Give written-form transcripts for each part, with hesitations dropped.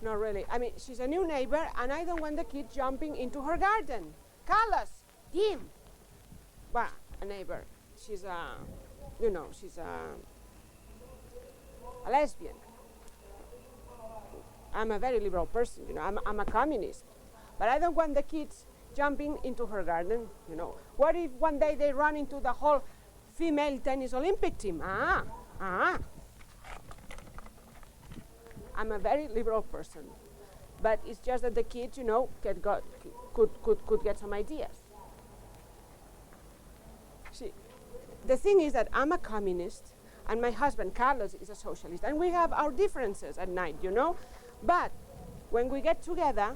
Not really. I mean, she's a new neighbor, and I don't want the kids jumping into her garden. Carlos, Tim. Well, a neighbor. She's a, she's a lesbian. I'm a very liberal person, I'm a communist. But I don't want the kids jumping into her garden, What if one day they run into the whole female tennis Olympic team? I'm a very liberal person. But it's just that the kids, could get some ideas. See, the thing is that I'm a communist, and my husband, Carlos, is a socialist, and we have our differences at night, But when we get together,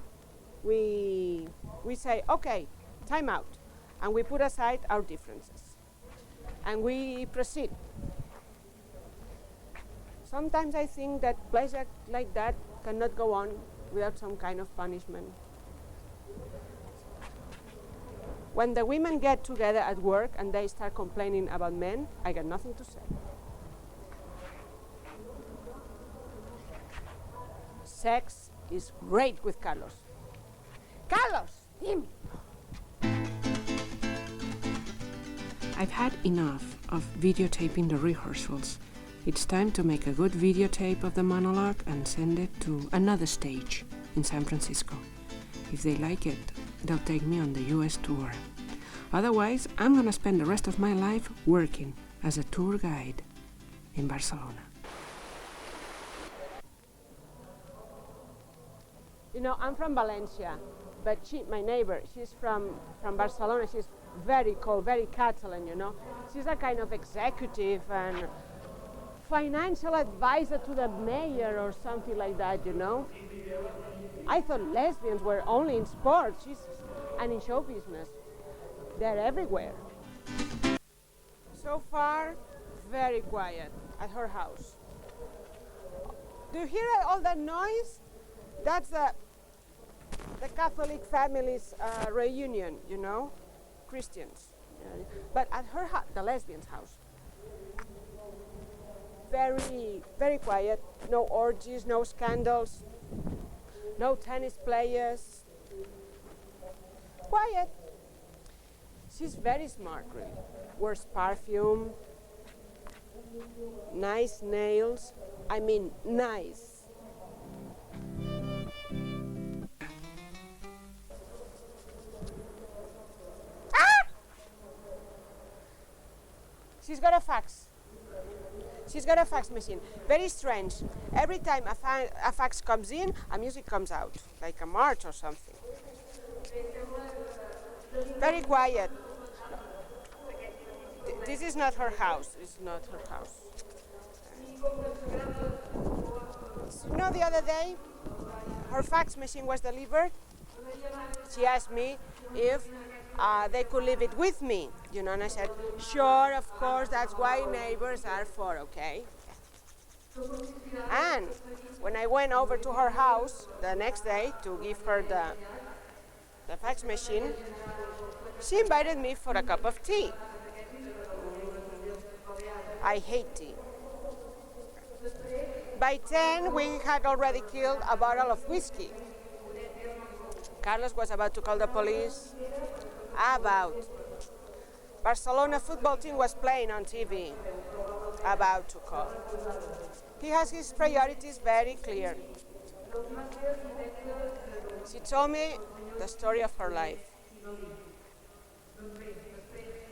we say, okay, time out, and we put aside our differences, and we proceed. Sometimes I think that pleasure like that cannot go on without some kind of punishment. When the women get together at work and they start complaining about men, I got nothing to say. Sex is great with Carlos. Carlos, Tim. I've had enough of videotaping the rehearsals. It's time to make a good videotape of the monologue and send it to another stage in San Francisco. If they like it, they'll take me on the US tour. Otherwise, I'm gonna spend the rest of my life working as a tour guide in Barcelona. I'm from Valencia, but my neighbor, she's from Barcelona. She's very cold, very Catalan, She's a kind of executive and financial advisor to the mayor or something like that, I thought lesbians were only in sports and in show business. They're everywhere. So far, very quiet at her house. Do you hear all that noise? That's the Catholic family's reunion, Christians. But at her house, the lesbian's house, very, very quiet. No orgies, no scandals, no tennis players. Quiet. She's very smart, really. Wears perfume, nice nails. I mean, nice. She's got a fax. She's got a fax machine. Very strange. Every time a fax comes in, a music comes out, like a march or something. Very quiet. This is not her house. It's not her house. The other day, her fax machine was delivered. She asked me if they could leave it with me, and I said, sure, of course, that's why neighbors are for, okay? And when I went over to her house the next day to give her the fax machine, she invited me for a cup of tea. I hate tea. By 10, we had already killed a bottle of whiskey. Carlos was about to call the police. Barcelona football team was playing on TV. About to call. He has his priorities very clear. She told me the story of her life.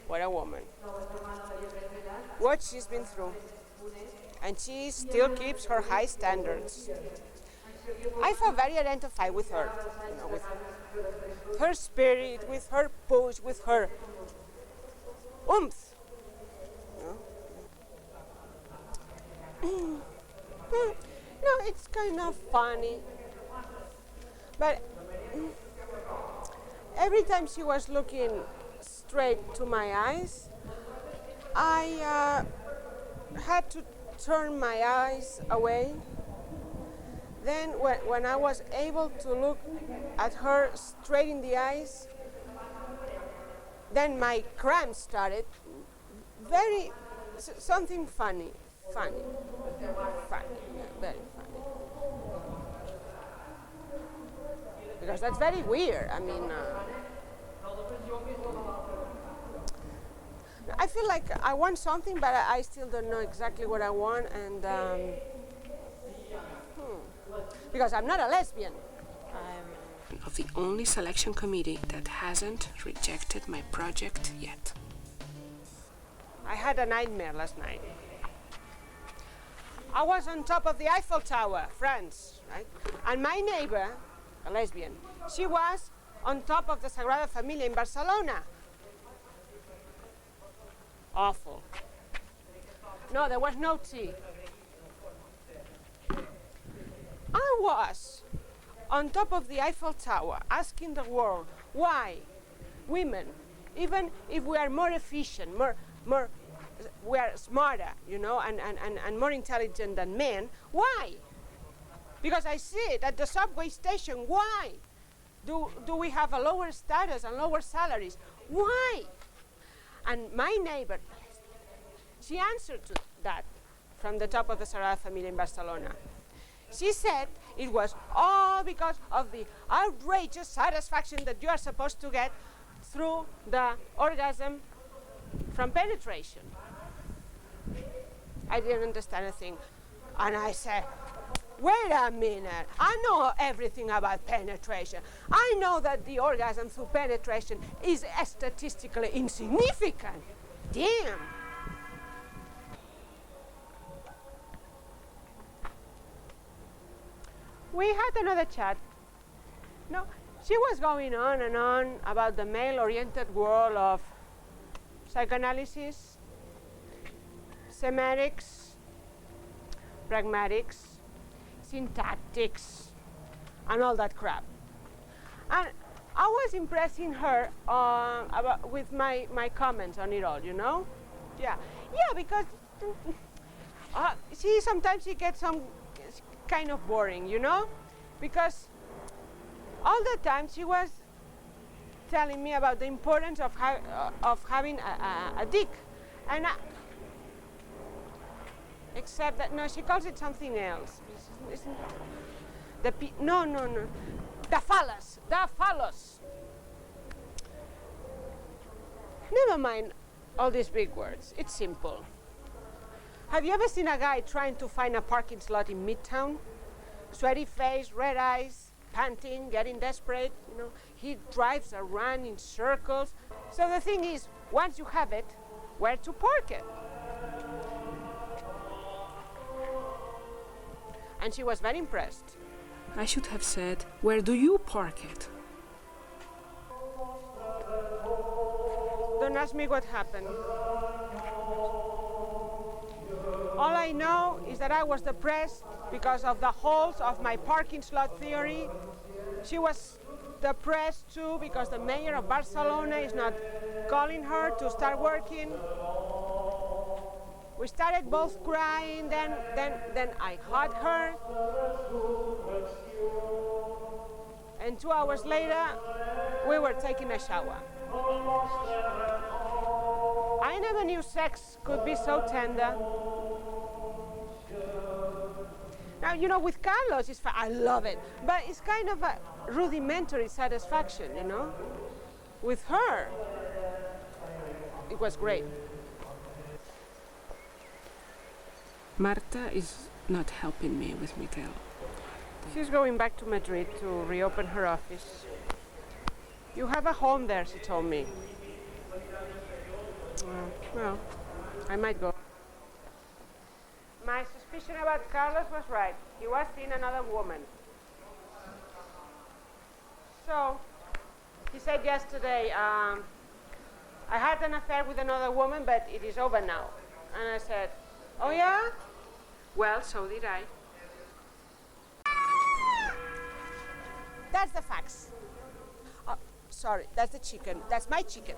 What a woman. What she's been through. And she still keeps her high standards. I felt very identified with her, with her spirit, with her push, with her oomph. It's kind of funny, but every time she was looking straight to my eyes, I had to turn my eyes away. Then when I was able to look at her straight in the eyes, then my cramps started. Something funny, very funny. because that's very weird. I mean, I feel like I want something, but I still don't know exactly what I want, and because I'm not a lesbian. I'm of the only selection committee that hasn't rejected my project yet. I had a nightmare last night. I was on top of the Eiffel Tower, France, right? And my neighbor, a lesbian, she was on top of the Sagrada Familia in Barcelona. Awful. No, there was no tea. I was on top of the Eiffel Tower asking the world why women, even if we are more efficient, we are smarter, you know, and more intelligent than men, why? Because I see it at the subway station, why? Do we have a lower status and lower salaries? Why? And my neighbor, she answered to that from the top of the Sagrada Familia in Barcelona. She said it was all because of the outrageous satisfaction that you are supposed to get through the orgasm from penetration. I didn't understand a thing. And I said, wait a minute, I know everything about penetration. I know that the orgasm through penetration is statistically insignificant. Damn. We had another chat. No, she was going on and on about the male-oriented world of psychoanalysis, semantics, pragmatics, syntactics, and all that crap. And I was impressing her with my comments on it all, you know? Yeah, because sometimes she gets some kind of boring, you know? Because all the time she was telling me about the importance of having a dick. And except that, no, she calls it something else. No. The phallus. Never mind all these big words. It's simple. Have you ever seen a guy trying to find a parking slot in Midtown? Sweaty face, red eyes, panting, getting desperate, you know? He drives around in circles. So the thing is, once you have it, where to park it? And she was very impressed. I should have said, where do you park it? Don't ask me what happened. All I know is that I was depressed because of the holes of my parking slot theory. She was depressed too because the mayor of Barcelona is not calling her to start working. We started both crying, then I hugged her. And 2 hours later, we were taking a shower. I never knew sex could be so tender. Now, you know, with Carlos, I love it, but it's kind of a rudimentary satisfaction, you know? With her, it was great. Marta is not helping me with Miguel. She's going back to Madrid to reopen her office. You have a home there, she told me. Well, I might go. My suspicion about Carlos was right. He was seeing another woman. So, he said yesterday, I had an affair with another woman, but it is over now. And I said, oh yeah? Well, so did I. That's the facts. Oh, sorry, that's the chicken. That's my chicken.